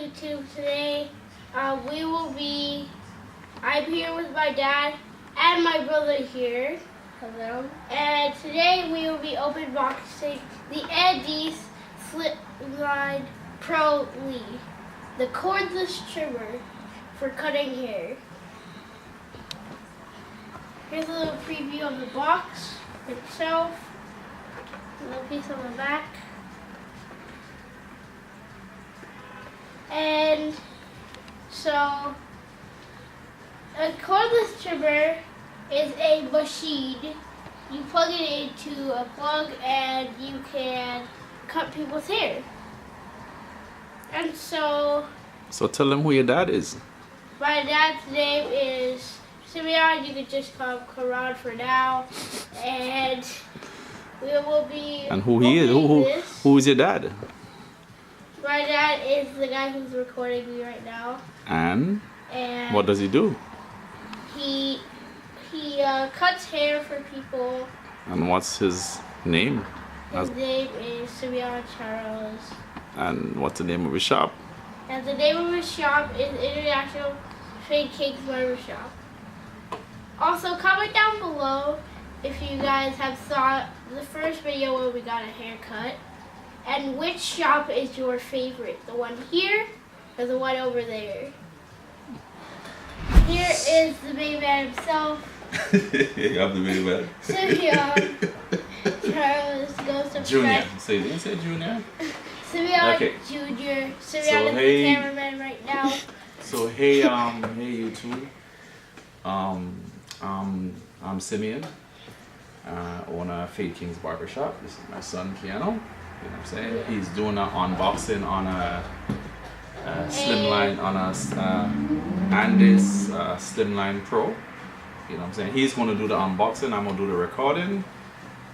YouTube. Today I'm here with my dad and my brother here. Hello. And today we will be open boxing the Andis Slimline Pro, the cordless trimmer for cutting hair. Here's a little preview of the box itself. A little piece on the back. And so, a cordless trimmer is a machine. You plug it into a plug and you can cut people's hair. And so tell them who your dad is. My dad's name is SIMEON. You can just call him Karan for now. And we will be. And who he is? Who is your dad? My dad is the guy who's recording me right now. And what does he do? He cuts hair for people. And what's his name? His name is SIMEON Charles. And what's the name of his shop? And the name of his shop is International Fake Cakes Barbershop. Also, comment down below if you guys have saw the first video where we got a haircut. And which shop is your favorite? The one here or the one over there? Here is the main man himself. I'm the main man. SIMEON Charles goes to Junior. So you didn't say Junior? SIMEON Okay. Junior. SIMEON So, is hey. the cameraman right now. So hey YouTube. I'm SIMEON, owner of Fade King's Barbershop. This is my son KEANU. You know what I'm saying? He's doing an unboxing on a Slimline, on a Andis Slimline Pro. You know what I'm saying? He's going to do the unboxing. I'm going to do the recording.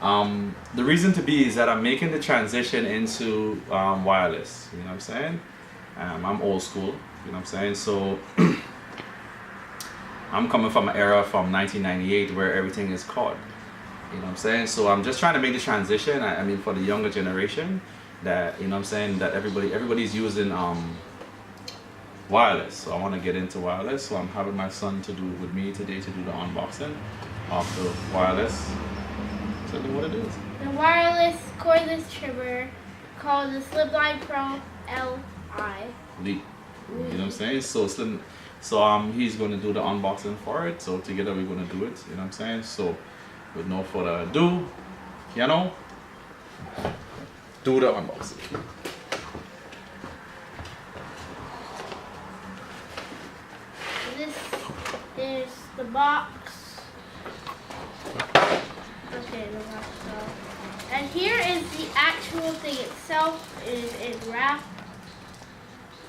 The reason to be is that I'm making the transition into wireless. You know what I'm saying? I'm old school. You know what I'm saying? So I'm coming from an era from 1998 where everything is cord. You know what I'm saying? So I'm just trying to make the transition. I mean, for the younger generation, that, you know what I'm saying, that everybody's using wireless. So I want to get into wireless. So I'm having my son to do it with me today to do the unboxing of the wireless. Tell them what it is. The wireless cordless trimmer called the Slimline Pro Li. You know what I'm saying? So he's going to do the unboxing for it. So together we're going to do it. You know what I'm saying? So with no further ado, KEANU, do the unboxing. This is the box. Okay, the box itself. And here is the actual thing itself. It is in wrap.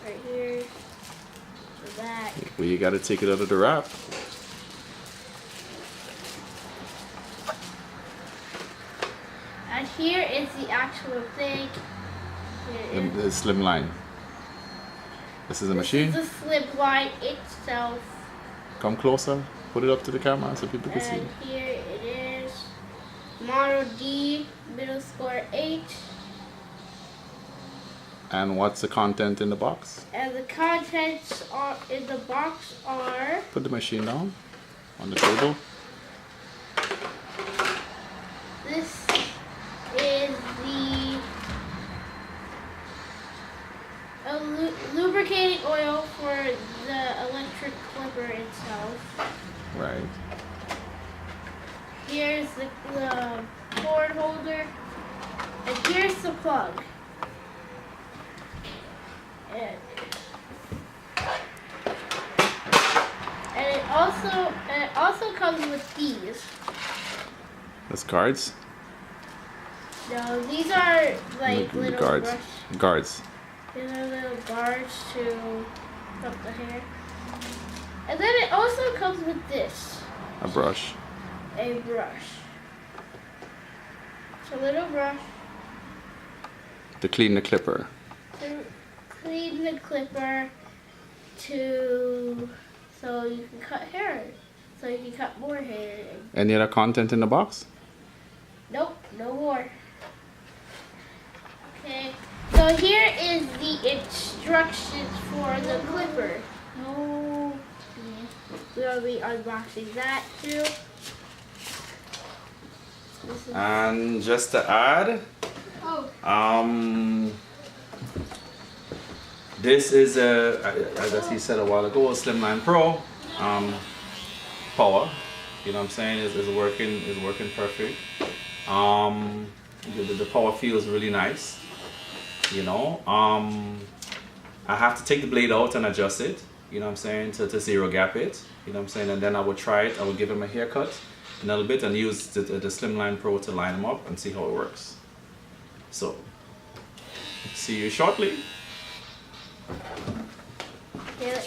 Right here. The back. Well, you got to take it out of the wrap. And here is the actual thing. The Slimline. This is a machine. This is the Slimline itself. Come closer. Put it up to the camera so people can see. And here it is. Model D, middle score 8. And what's the content in the box? And the contents in the box are... Put the machine down on the table. This is the lubricating oil for the electric clipper itself. Right. Here's the cord holder. And here's the plug. And it also comes with these. That's cards? No, these are like little guards. brush. Guards. These are little guards to cut the hair. And then it also comes with this. A brush. A brush. It's a little brush. To clean the clipper. To clean the clipper so you can cut hair. So you can cut more hair. Any other content in the box? Nope, no more. Okay, So here is the instructions for the clipper. Oh, yeah. We'll be unboxing that too. And just to add, this is as he said a while ago, a Slimline Pro power. You know what I'm saying? Is working perfect. The power feels really nice. You know, I have to take the blade out and adjust it. You know what I'm saying, to zero gap it. You know what I'm saying, and then I would try it. I would give him a haircut a little bit and use the Slimline Pro to line them up and see how it works. So, see you shortly. Yeah.